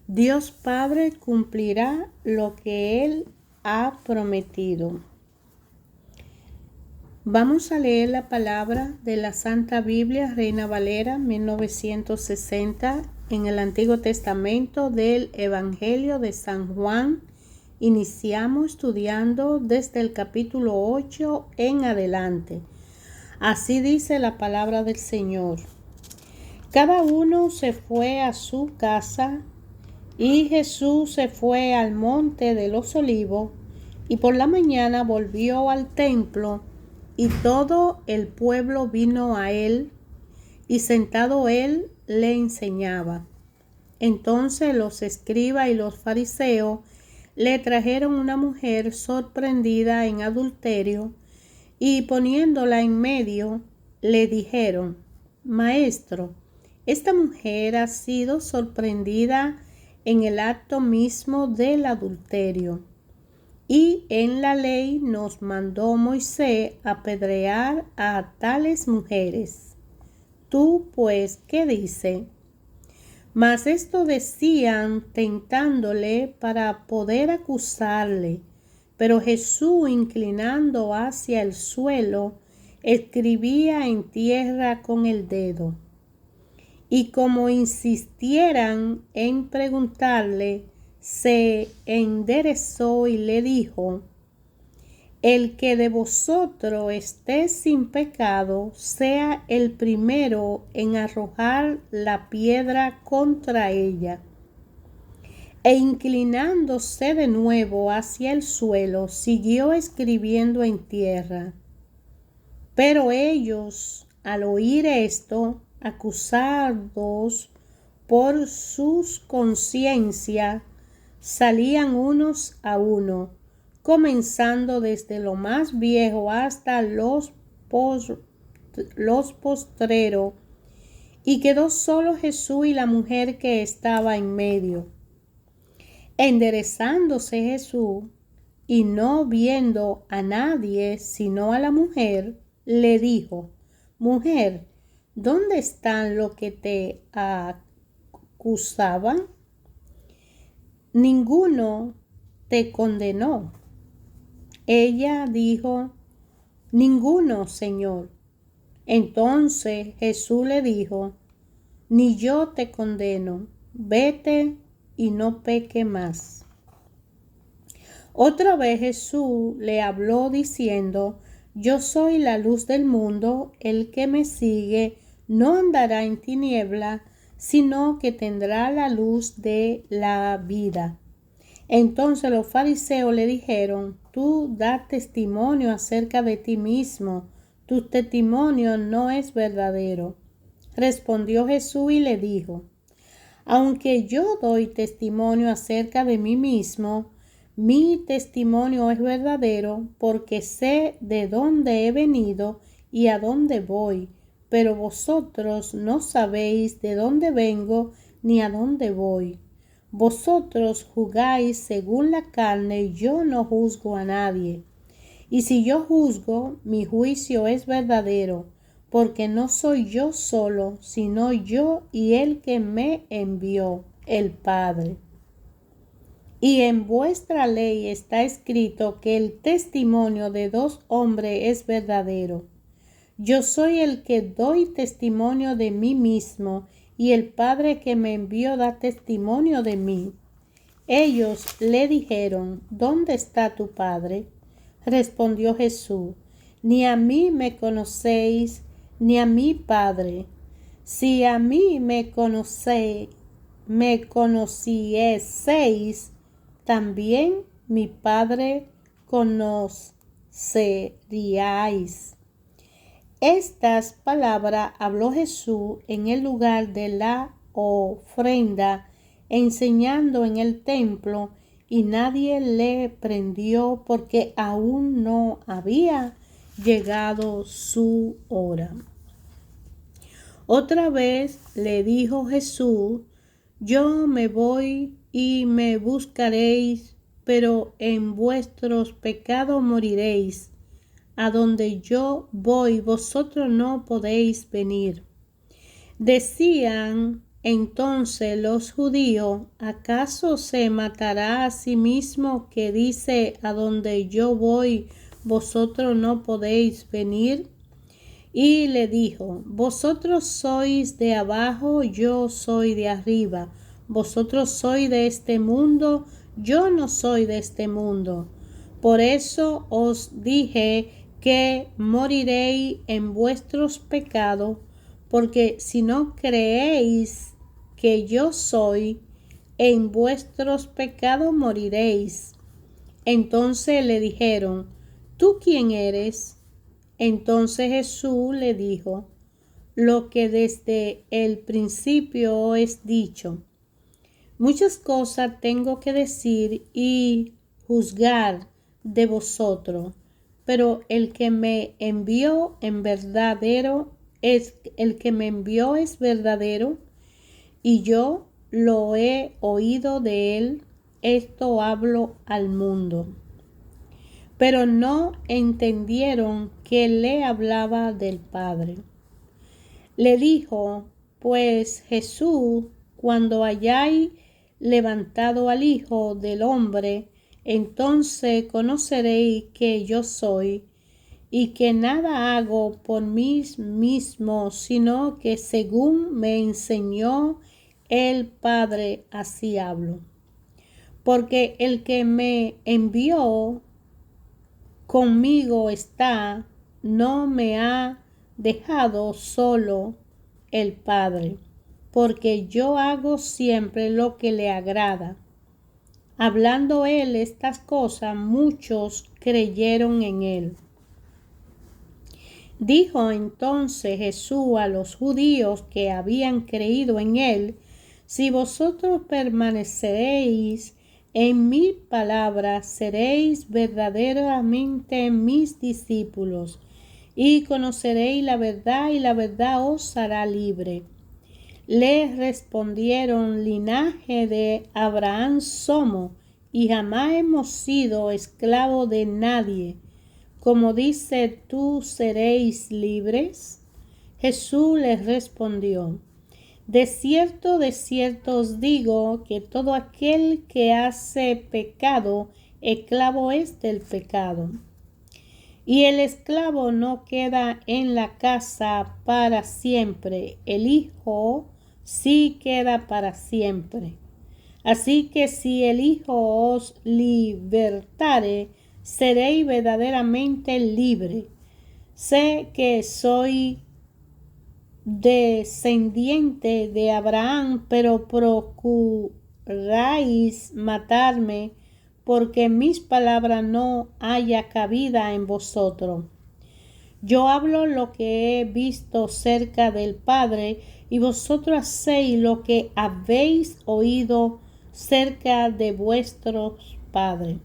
Dios Padre cumplirá lo que Él ha prometido. Vamos a leer la palabra de la Santa Biblia, Reina Valera, 1960, en el Antiguo Testamento del Evangelio de San Juan. Iniciamos estudiando desde el capítulo 8 en adelante. Así dice la palabra del Señor. Cada uno se fue a su casa y Jesús se fue al monte de los Olivos y por la mañana volvió al templo y todo el pueblo vino a él y sentado él le enseñaba. Entonces los escribas y los fariseos le trajeron una mujer sorprendida en adulterio y poniéndola en medio le dijeron: Maestro, esta mujer ha sido sorprendida en el acto mismo del adulterio. Y en la ley nos mandó Moisés apedrear a tales mujeres. Tú, pues, ¿qué dices? Mas esto decían tentándole para poder acusarle. Pero Jesús, inclinando hacia el suelo, escribía en tierra con el dedo. Y como insistieran en preguntarle, se enderezó y le dijo: El que de vosotros esté sin pecado, sea el primero en arrojar la piedra contra ella. E inclinándose de nuevo hacia el suelo, siguió escribiendo en tierra. Pero ellos, al oír esto, acusados por sus conciencias, salían unos a uno, comenzando desde lo más viejo hasta los postreros, y quedó solo Jesús y la mujer que estaba en medio. Enderezándose Jesús y no viendo a nadie sino a la mujer, le dijo: Mujer, ¿dónde están los que te acusaban? Ninguno te condenó. Ella dijo: Ninguno, Señor. Entonces Jesús le dijo: Ni yo te condeno. Vete y no peque más. Otra vez Jesús le habló diciendo: Yo soy la luz del mundo. El que me sigue no andará en tiniebla, sino que tendrá la luz de la vida. Entonces los fariseos le dijeron: Tú das testimonio acerca de ti mismo, tu testimonio no es verdadero. Respondió Jesús y le dijo: Aunque yo doy testimonio acerca de mí mismo, mi testimonio es verdadero, porque sé de dónde he venido y a dónde voy, pero vosotros no sabéis de dónde vengo ni a dónde voy. Vosotros juzgáis según la carne, yo no juzgo a nadie. Y si yo juzgo, mi juicio es verdadero, porque no soy yo solo, sino yo y el que me envió, el Padre. Y en vuestra ley está escrito que el testimonio de dos hombres es verdadero. Yo soy el que doy testimonio de mí mismo, y el Padre que me envió da testimonio de mí. Ellos le dijeron: ¿Dónde está tu Padre? Respondió Jesús: Ni a mí me conocéis, ni a mi Padre. Si a mí me conocieseis, también mi Padre conoceríais. Estas palabras habló Jesús en el lugar de la ofrenda, enseñando en el templo, y nadie le prendió porque aún no había llegado su hora. Otra vez le dijo Jesús: Yo me voy y me buscaréis, pero en vuestros pecados moriréis. A donde yo voy, vosotros no podéis venir. Decían entonces los judíos: ¿acaso se matará a sí mismo que dice: a donde yo voy, vosotros no podéis venir? Y le dijo: vosotros sois de abajo, yo soy de arriba. Vosotros sois de este mundo, yo no soy de este mundo. Por eso os dije que moriréis en vuestros pecados, porque si no creéis que yo soy, en vuestros pecados moriréis. Entonces le dijeron: ¿tú quién eres? Entonces Jesús le dijo: lo que desde el principio es dicho. Muchas cosas tengo que decir y juzgar de vosotros, pero el que me envió es verdadero, y yo lo he oído de él. Esto hablo al mundo. Pero no entendieron que le hablaba del Padre. Le dijo pues Jesús: cuando hayáis levantado al Hijo del Hombre, entonces conoceréis que yo soy, y que nada hago por mí mismo, sino que según me enseñó el Padre, así hablo. Porque el que me envió conmigo está, no me ha dejado solo el Padre, porque yo hago siempre lo que le agrada. Hablando él estas cosas, muchos creyeron en él. Dijo entonces Jesús a los judíos que habían creído en él: si vosotros permaneceréis en mi palabra, seréis verdaderamente mis discípulos, y conoceréis la verdad, y la verdad os hará libre. Le respondieron: linaje de Abraham somos, y jamás hemos sido esclavos de nadie. Como dice, ¿tú seréis libres? Jesús les respondió: de cierto os digo, que todo aquel que hace pecado, esclavo es del pecado. Y el esclavo no queda en la casa para siempre, el Hijo sí queda para siempre. Así que si el Hijo os libertare, seréis verdaderamente libres. Sé que soy descendiente de Abraham, pero procuráis matarme, porque mis palabras no haya cabida en vosotros. Yo hablo lo que he visto cerca del Padre, y vosotros hacéis lo que habéis oído cerca de vuestros padres.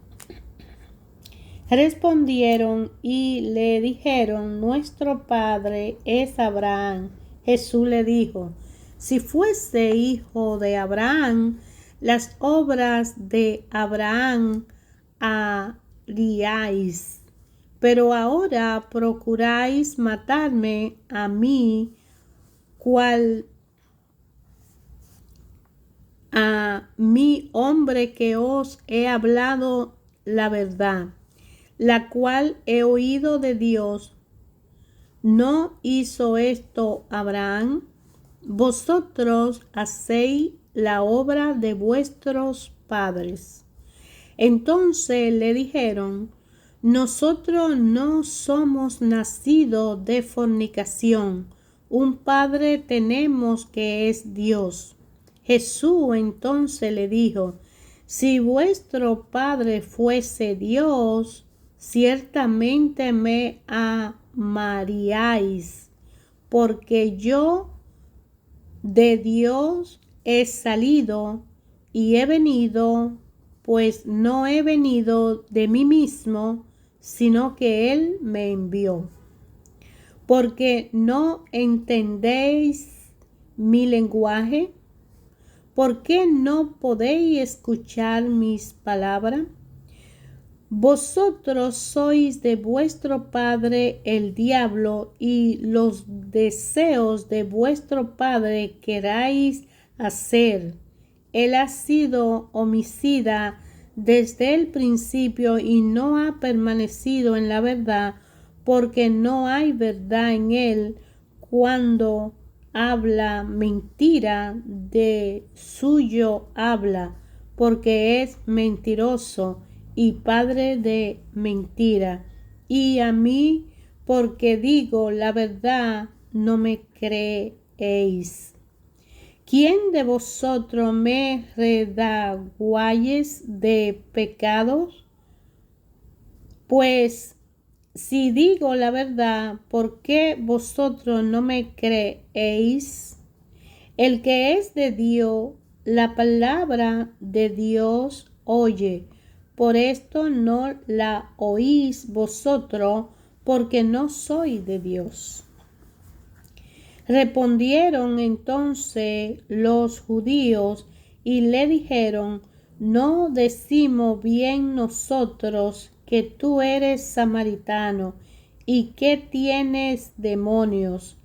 Respondieron y le dijeron: nuestro padre es Abraham. Jesús le dijo: si fuese hijo de Abraham, las obras de Abraham haríais. Pero ahora procuráis matarme a mí, cual a mi hombre que os he hablado la verdad, la cual he oído de Dios. ¿No hizo esto Abraham? Vosotros hacéis la obra de vuestros padres. Entonces le dijeron: nosotros no somos nacidos de fornicación, un padre tenemos que es Dios. Jesús entonces le dijo: si vuestro padre fuese Dios, ciertamente me amaríais, porque yo de Dios he salido y he venido, pues no he venido de mí mismo, sino que Él me envió. Porque no entendéis mi lenguaje. ¿Por qué no podéis escuchar mis palabras? Vosotros sois de vuestro padre el diablo, y los deseos de vuestro padre queráis hacer. Él ha sido homicida desde el principio y no ha permanecido en la verdad, porque no hay verdad en él. Cuando habla mentira, de suyo habla, porque es mentiroso y padre de mentira. Y a mí, porque digo la verdad, no me creéis. ¿Quién de vosotros me redaguáis de pecados? Pues si digo la verdad, ¿por qué vosotros no me creéis? El que es de Dios, la palabra de Dios oye. Por esto no la oís vosotros, porque no soy de Dios. Respondieron entonces los judíos y le dijeron: ¿no decimos bien nosotros que tú eres samaritano y que tienes demonios?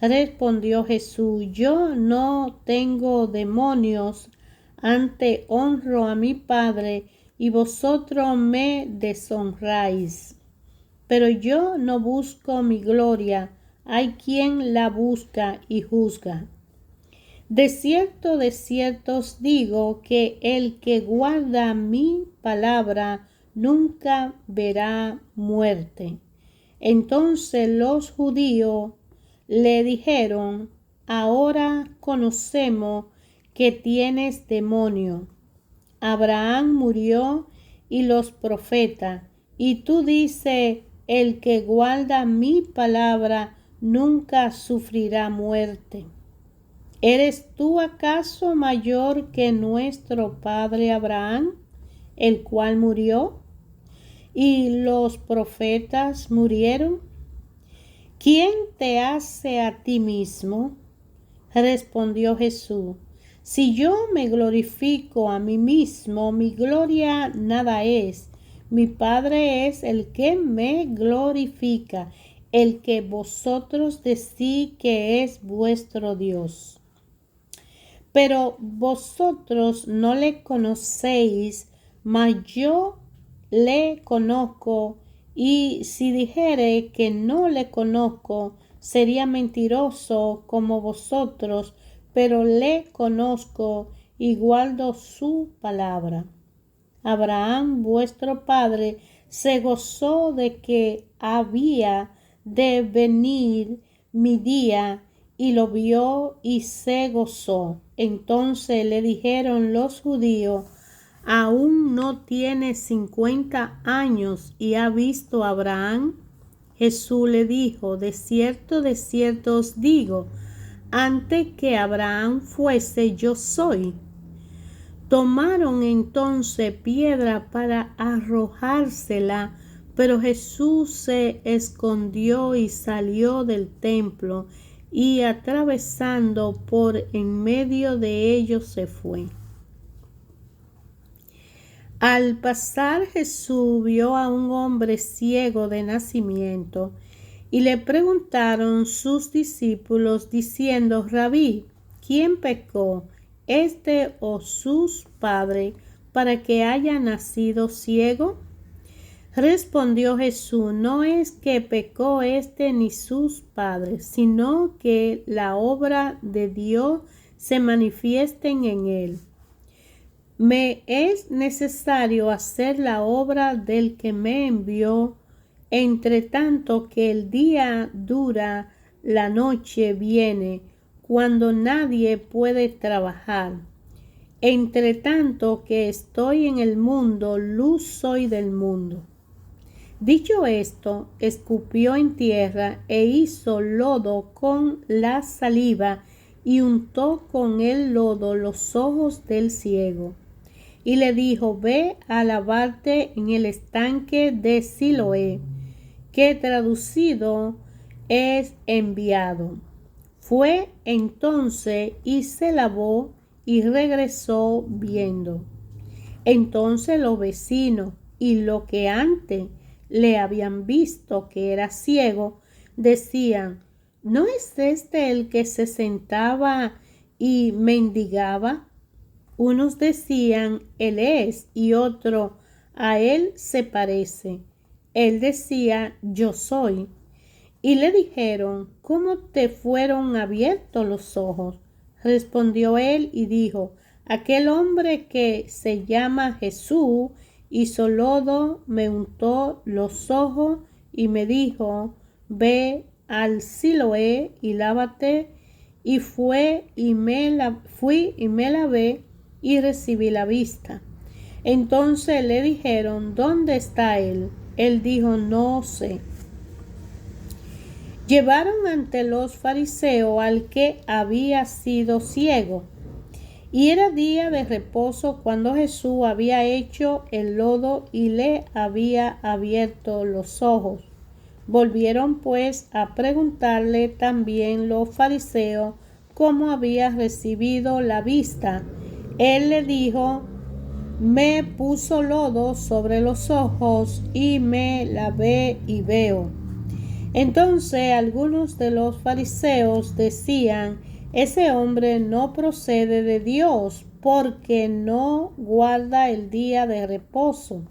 Respondió Jesús: yo no tengo demonios, antes honro a mi Padre y vosotros me deshonráis. Pero yo no busco mi gloria, hay quien la busca y juzga. De cierto os digo que el que guarda mi palabra nunca verá muerte. Entonces los judíos le dijeron: ahora conocemos que tienes demonio. Abraham murió y los profetas, y tú dices: el que guarda mi palabra nunca sufrirá muerte. ¿Eres tú acaso mayor que nuestro padre Abraham, el cual murió, y los profetas murieron? ¿Quién te hace a ti mismo? Respondió Jesús: si yo me glorifico a mí mismo, mi gloria nada es. Mi Padre es el que me glorifica, el que vosotros decís que es vuestro Dios. Pero vosotros no le conocéis, mas yo le conozco, y si dijere que no le conozco, sería mentiroso como vosotros, pero le conozco y guardo su palabra. Abraham, vuestro padre, se gozó de que había de venir mi día, y lo vio y se gozó. Entonces le dijeron los judíos: ¿aún no tiene 50 años y ha visto a Abraham? Jesús le dijo: de cierto os digo, antes que Abraham fuese, yo soy. Tomaron entonces piedra para arrojársela, pero Jesús se escondió y salió del templo, y atravesando por en medio de ellos se fue. Al pasar Jesús vio a un hombre ciego de nacimiento, y le preguntaron sus discípulos diciendo: Rabí, ¿quién pecó, este o sus padres, para que haya nacido ciego? Respondió Jesús: no es que pecó este ni sus padres, sino que la obra de Dios se manifieste en él. Me es necesario hacer la obra del que me envió, entre tanto que el día dura, la noche viene, cuando nadie puede trabajar. Entre tanto que estoy en el mundo, luz soy del mundo. Dicho esto, escupió en tierra e hizo lodo con la saliva y untó con el lodo los ojos del ciego. Y le dijo: ve a lavarte en el estanque de Siloé, que traducido es enviado. Fue entonces y se lavó y regresó viendo. Entonces los vecinos y los que antes le habían visto que era ciego, decían: ¿no es este el que se sentaba y mendigaba? Unos decían, Él es, y otro, a Él se parece. Él decía, Yo soy. Y le dijeron, ¿cómo te fueron abiertos los ojos? Respondió él y dijo, aquel hombre que se llama Jesús hizo lodo, me untó los ojos y me dijo, ve al Siloé y lávate. Y fui y me lavé y recibí la vista. Entonces le dijeron, ¿dónde está él? Él dijo, no sé. Llevaron ante los fariseos al que había sido ciego. Y era día de reposo cuando Jesús había hecho el lodo y le había abierto los ojos. Volvieron pues a preguntarle también los fariseos cómo había recibido la vista. Él le dijo, me puso lodo sobre los ojos y me lavé y veo. Entonces algunos de los fariseos decían, ese hombre no procede de Dios porque no guarda el día de reposo.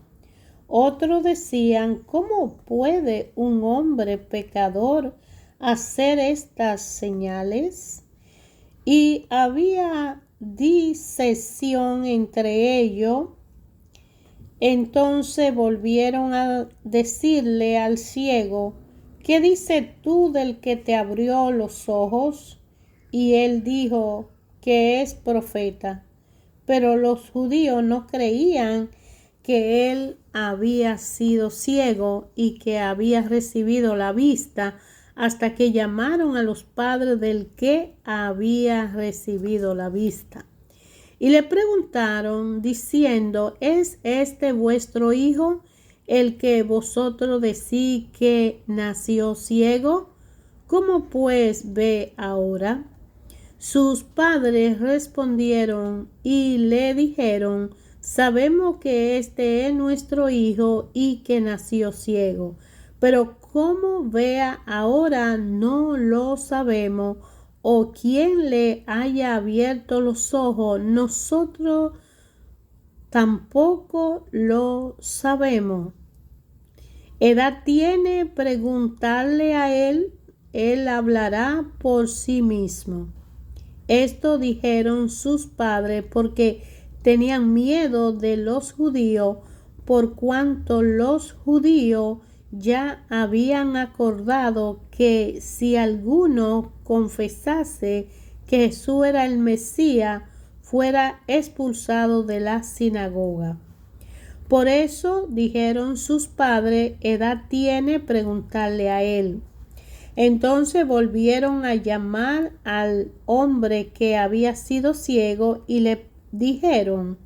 Otros decían, ¿cómo puede un hombre pecador hacer estas señales? Y había disesión entre ellos. Entonces volvieron a decirle al ciego, ¿qué dices tú del que te abrió los ojos? Y él dijo que es profeta. Pero los judíos no creían que él había sido ciego y que había recibido la vista hasta que llamaron a los padres del que había recibido la vista. Y le preguntaron diciendo, ¿es este vuestro hijo, el que vosotros decís que nació ciego? ¿Cómo pues ve ahora? Sus padres respondieron y le dijeron, sabemos que este es nuestro hijo y que nació ciego, pero cómo vea ahora no lo sabemos, o quién le haya abierto los ojos, nosotros tampoco lo sabemos. ¿Edad tiene? Preguntarle a él, él hablará por sí mismo. Esto dijeron sus padres porque tenían miedo de los judíos, por cuanto los judíos ya habían acordado que si alguno confesase que Jesús era el Mesías, fuera expulsado de la sinagoga. Por eso dijeron sus padres, ¿edad tiene? Preguntarle a él. Entonces volvieron a llamar al hombre que había sido ciego y le dijeron,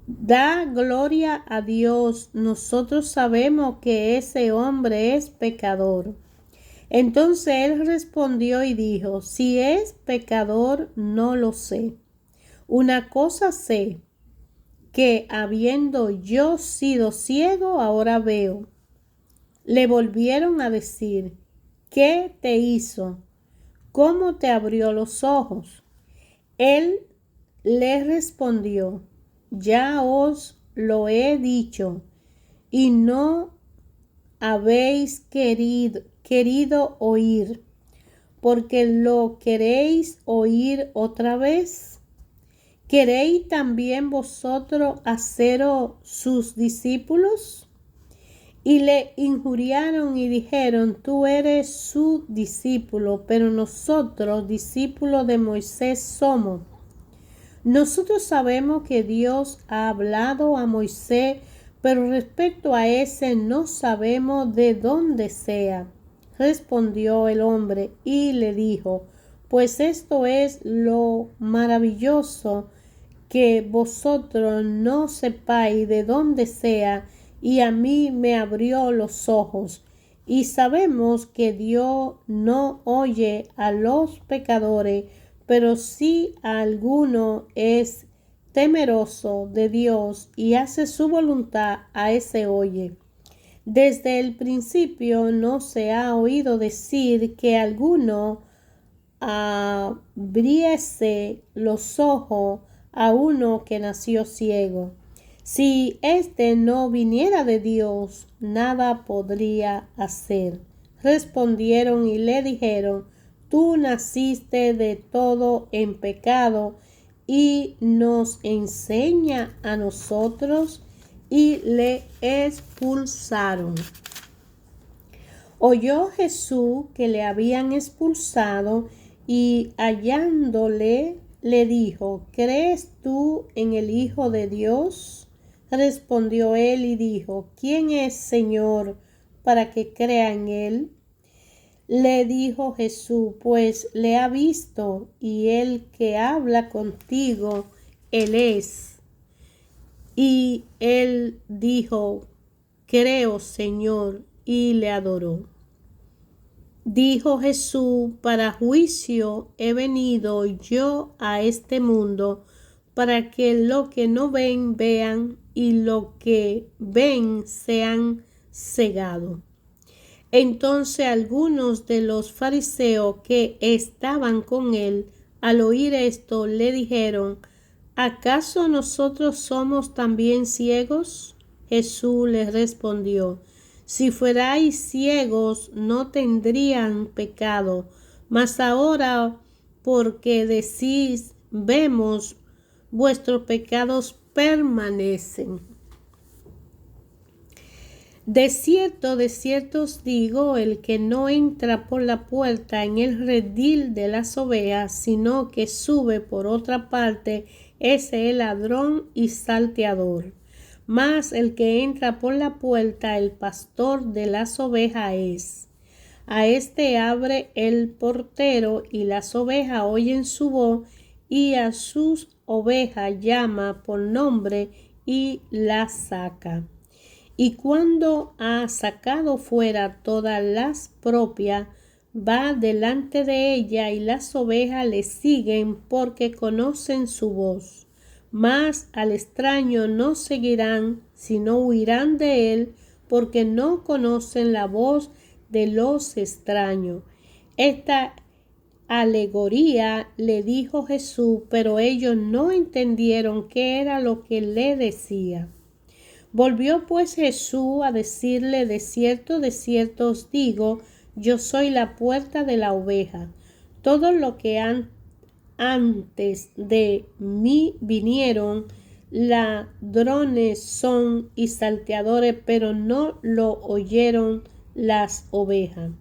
da gloria a Dios, nosotros sabemos que ese hombre es pecador. Entonces él respondió y dijo, si es pecador, no lo sé. Una cosa sé, que habiendo yo sido ciego, ahora veo. Le volvieron a decir, ¿qué te hizo? ¿Cómo te abrió los ojos? Él le respondió, ya os lo he dicho, y no habéis querido oír, porque lo queréis oír otra vez. ¿Queréis también vosotros haceros sus discípulos? Y le injuriaron y dijeron, tú eres su discípulo, pero nosotros discípulos de Moisés somos. Nosotros sabemos que Dios ha hablado a Moisés, pero respecto a ese no sabemos de dónde sea. Respondió el hombre y le dijo, pues esto es lo maravilloso, que vosotros no sepáis de dónde sea, y a mí me abrió los ojos. Y sabemos que Dios no oye a los pecadores, pero si alguno es temeroso de Dios y hace su voluntad, a ese oye. Desde el principio no se ha oído decir que alguno abriese los ojos a uno que nació ciego. Si éste no viniera de Dios, nada podría hacer. Respondieron y le dijeron: Tú naciste de todo en pecado y nos enseña a nosotros. Y le expulsaron. Oyó Jesús que le habían expulsado y hallándole le dijo: ¿Crees tú en el Hijo de Dios? Respondió él y dijo: ¿Quién es, Señor, para que crea en él? Le dijo Jesús: Pues le ha visto, y el que habla contigo, él es. Y él dijo: Creo, Señor, y le adoró. Dijo Jesús: Para juicio he venido yo a este mundo, para que lo que no ven vean, y lo que ven sean cegados. Entonces algunos de los fariseos que estaban con él, al oír esto, le dijeron: ¿Acaso nosotros somos también ciegos? Jesús les respondió: Si fuerais ciegos, no tendrían pecado, mas ahora, porque decís: vemos, vuestros pecados permanecen. De cierto os digo, el que no entra por la puerta en el redil de las ovejas, sino que sube por otra parte, ese es ladrón y salteador. Mas el que entra por la puerta, el pastor de las ovejas es. A este abre el portero, y las ovejas oyen su voz, y a sus ovejas llama por nombre y las saca. Y cuando ha sacado fuera todas las propias, va delante de ella, y las ovejas le siguen porque conocen su voz. Mas al extraño no seguirán, sino huirán de él, porque no conocen la voz de los extraños. Esta alegoría le dijo Jesús, pero ellos no entendieron qué era lo que le decía. Volvió pues Jesús a decirle: de cierto os digo, yo soy la puerta de la oveja. Todos los que antes de mí vinieron, ladrones son y salteadores, pero no lo oyeron las ovejas.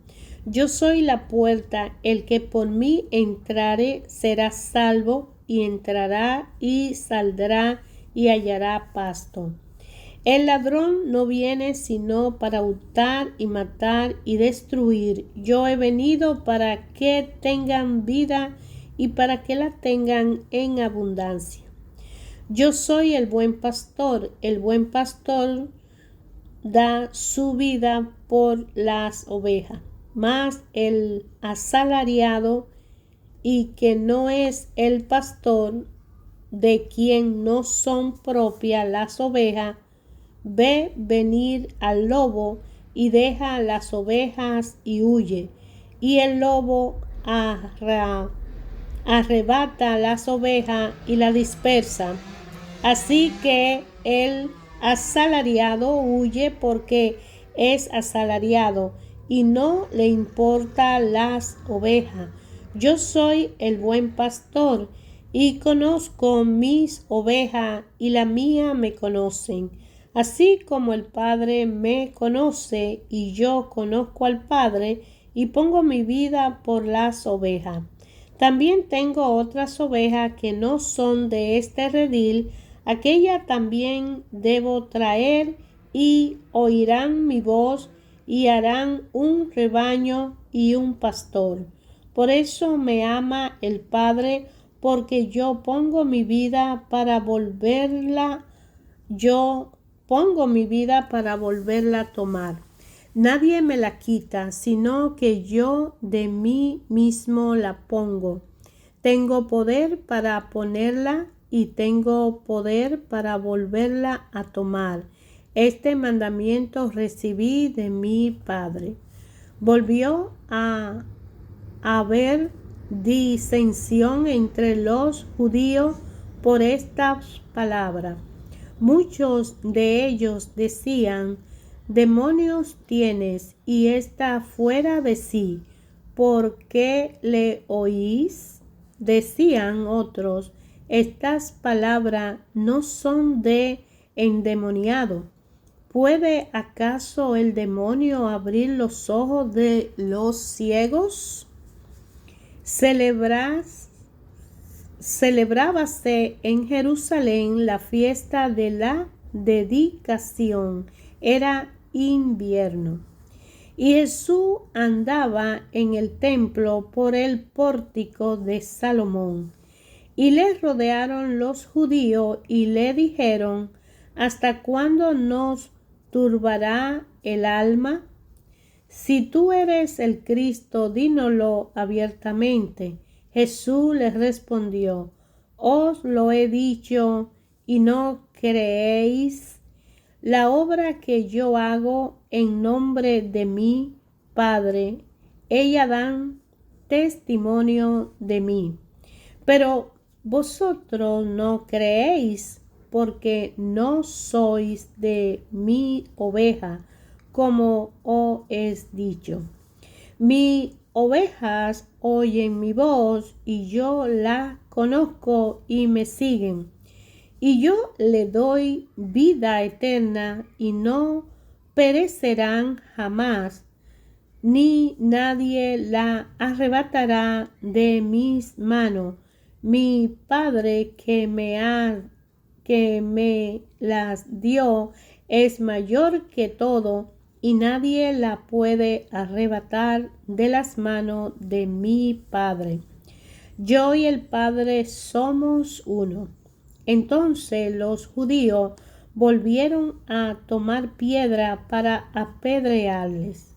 Yo soy la puerta: el que por mí entrare será salvo, y entrará y saldrá y hallará pasto. El ladrón no viene sino para hurtar y matar y destruir. Yo he venido para que tengan vida y para que la tengan en abundancia. Yo soy el buen pastor da su vida por las ovejas. Mas el asalariado, y que no es el pastor, de quien no son propias las ovejas, ve venir al lobo y deja las ovejas y huye, y el lobo arrebata las ovejas y las dispersa. Así que el asalariado huye porque es asalariado y no le importa las ovejas. Yo soy el buen pastor y conozco mis ovejas, y la mía me conocen. Así como el Padre me conoce y yo conozco al Padre, y pongo mi vida por las ovejas. También tengo otras ovejas que no son de este redil, aquella también debo traer, y oirán mi voz, y harán un rebaño y un pastor. Por eso me ama el Padre, porque yo pongo mi vida para volverla a tomar. Nadie me la quita, sino que yo de mí mismo la pongo. Tengo poder para ponerla y tengo poder para volverla a tomar. Este mandamiento recibí de mi Padre. Volvió a haber disensión entre los judíos por estas palabras. Muchos de ellos decían: demonios tienes y está fuera de sí. ¿Por qué le oís? Decían otros: estas palabras no son de endemoniado. ¿Puede acaso el demonio abrir los ojos de los ciegos? Celebrábase en Jerusalén la fiesta de la dedicación. Era invierno. Y Jesús andaba en el templo por el pórtico de Salomón. Y le rodearon los judíos y le dijeron: ¿hasta cuándo nos turbará el alma? Si tú eres el Cristo, dínoslo abiertamente. Jesús les respondió: os lo he dicho y no creéis. La obra que yo hago en nombre de mi Padre, ella dan testimonio de mí. Pero vosotros no creéis, porque no sois de mi oveja, como os he dicho. Mis ovejas oyen mi voz, y yo la conozco y me siguen. Y yo le doy vida eterna, y no perecerán jamás, ni nadie la arrebatará de mis manos. Mi Padre que me las dio es mayor que todo, y nadie la puede arrebatar de las manos de mi Padre. Yo y el Padre somos uno. Entonces los judíos volvieron a tomar piedra para apedrearles.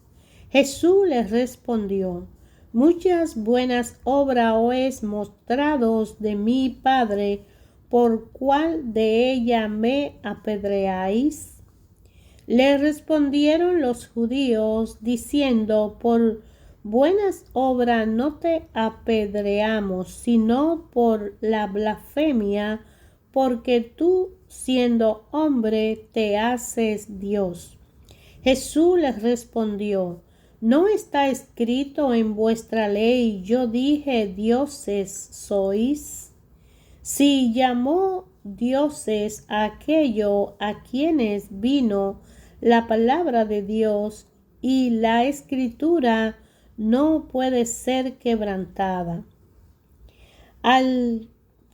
Jesús les respondió: muchas buenas obras os he mostrado de mi Padre, ¿por cuál de ellas me apedreáis? Le respondieron los judíos diciendo: por buenas obras no te apedreamos, sino por la blasfemia, porque tú, siendo hombre, te haces Dios. Jesús les respondió: ¿no está escrito en vuestra ley, yo dije, dioses sois? Si llamó dioses a aquello a quienes vino la palabra de Dios, y la escritura no puede ser quebrantada. Al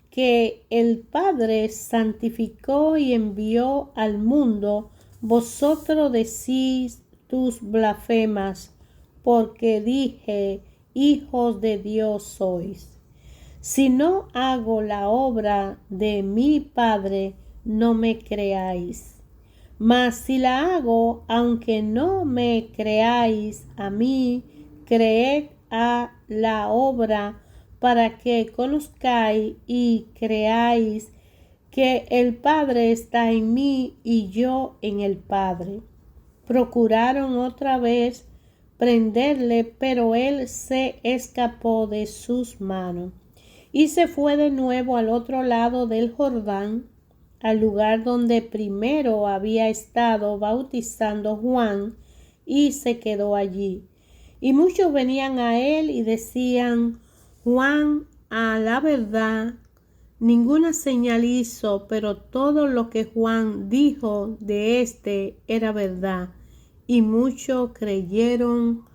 que el Padre santificó y envió al mundo, vosotros decís tus blasfemas, porque dije: hijos de Dios sois. Si no hago la obra de mi Padre, no me creáis. Mas si la hago, aunque no me creáis a mí, creed a la obra, para que conozcáis y creáis que el Padre está en mí y yo en el Padre. Procuraron otra vez prenderle, pero él se escapó de sus manos y se fue de nuevo al otro lado del Jordán, al lugar donde primero había estado bautizando Juan, y se quedó allí. Y muchos venían a él y decían: Juan, a la verdad, ninguna señal hizo, pero todo lo que Juan dijo de éste era verdad. Y muchos creyeron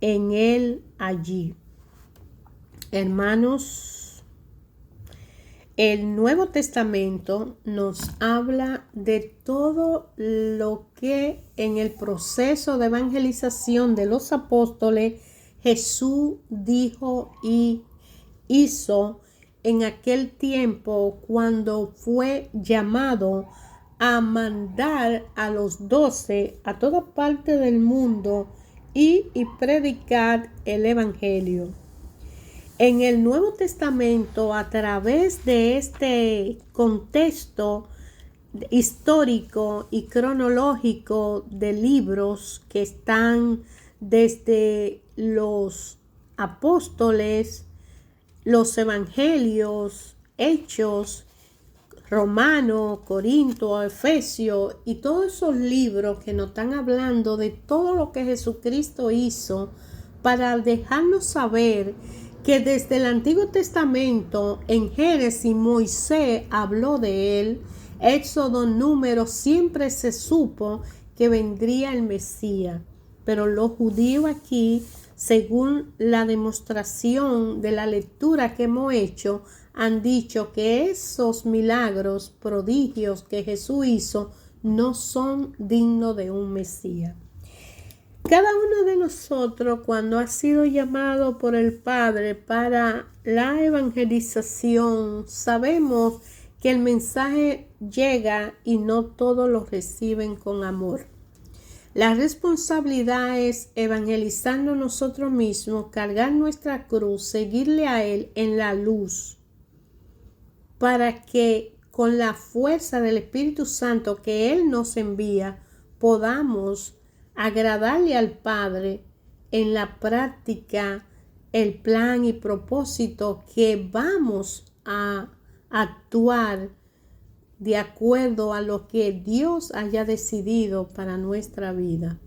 en él allí. Hermanos, el Nuevo Testamento nos habla de todo lo que en el proceso de evangelización de los apóstoles Jesús dijo y hizo en aquel tiempo, cuando fue llamado a mandar a los 12 a toda parte del mundo y predicar el evangelio. En el Nuevo Testamento, a través de este contexto histórico y cronológico de libros que están desde los apóstoles, los evangelios, Hechos, Romano, Corinto, Efesio y todos esos libros que nos están hablando de todo lo que Jesucristo hizo para dejarnos saber que desde el Antiguo Testamento, en Génesis, Moisés habló de él. Éxodo, Números, siempre se supo que vendría el Mesías. Pero los judíos aquí, según la demostración de la lectura que hemos hecho, han dicho que esos milagros, prodigios que Jesús hizo, no son dignos de un Mesías. Cada uno de nosotros, cuando ha sido llamado por el Padre para la evangelización, sabemos que el mensaje llega y no todos lo reciben con amor. La responsabilidad es evangelizando nosotros mismos, cargar nuestra cruz, seguirle a Él en la luz, para que con la fuerza del Espíritu Santo que Él nos envía, podamos agradarle al Padre en la práctica, el plan y propósito que vamos a actuar de acuerdo a lo que Dios haya decidido para nuestra vida.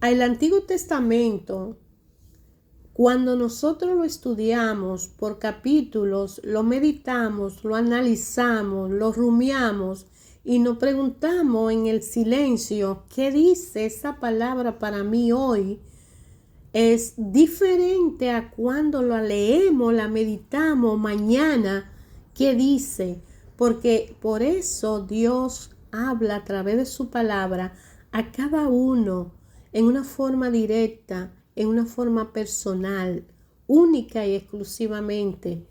El Antiguo Testamento, cuando nosotros lo estudiamos por capítulos, lo meditamos, lo analizamos, lo rumiamos y nos preguntamos en el silencio, ¿qué dice esa palabra para mí hoy? Es diferente a cuando la leemos, la meditamos mañana, ¿qué dice? Porque por eso Dios habla a través de su palabra a cada uno en una forma directa, en una forma personal, única y exclusivamente,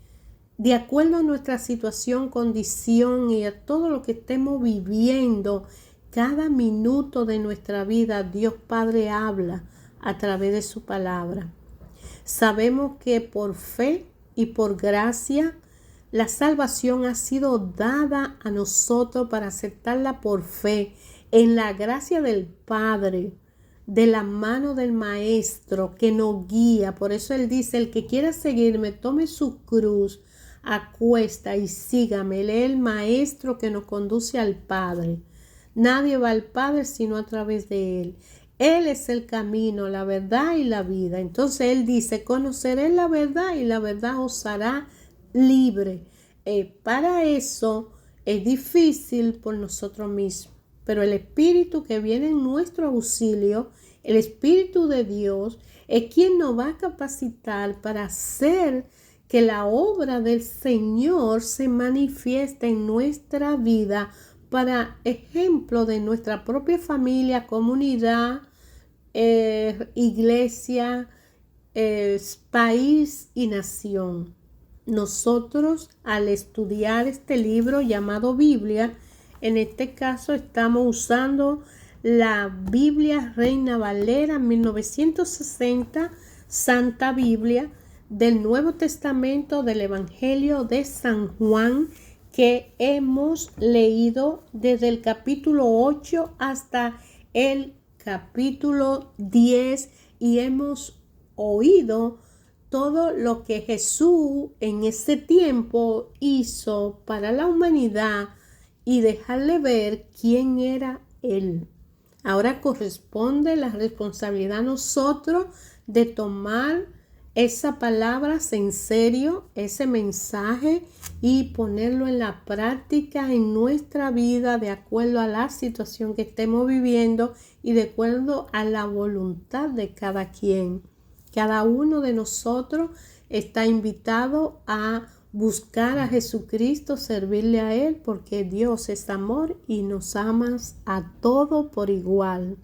de acuerdo a nuestra situación, condición y a todo lo que estemos viviendo. Cada minuto de nuestra vida, Dios Padre habla a través de su palabra. Sabemos que por fe y por gracia, la salvación ha sido dada a nosotros para aceptarla por fe, en la gracia del Padre, de la mano del Maestro que nos guía. Por eso Él dice, el que quiera seguirme, tome su cruz, acuesta y sígame. Él es el Maestro que nos conduce al Padre. Nadie va al Padre sino a través de Él. Él es el camino, la verdad y la vida. Entonces Él dice, conoceréis la verdad y la verdad os hará libre. Para eso es difícil por nosotros mismos, pero el Espíritu que viene en nuestro auxilio, el Espíritu de Dios, es quien nos va a capacitar para hacer que la obra del Señor se manifieste en nuestra vida, para ejemplo de nuestra propia familia, comunidad, iglesia, país y nación. Nosotros, al estudiar este libro llamado Biblia, en este caso estamos usando la Biblia Reina Valera 1960, Santa Biblia del Nuevo Testamento del Evangelio de San Juan, que hemos leído desde el capítulo 8 hasta el capítulo 10 y hemos oído todo lo que Jesús en ese tiempo hizo para la humanidad y dejarle ver quién era Él. Ahora corresponde la responsabilidad a nosotros de tomar esa palabra en serio, ese mensaje, y ponerlo en la práctica en nuestra vida de acuerdo a la situación que estemos viviendo y de acuerdo a la voluntad de cada quien. Cada uno de nosotros está invitado a buscar a Jesucristo, servirle a Él, porque Dios es amor y nos ama a todos por igual.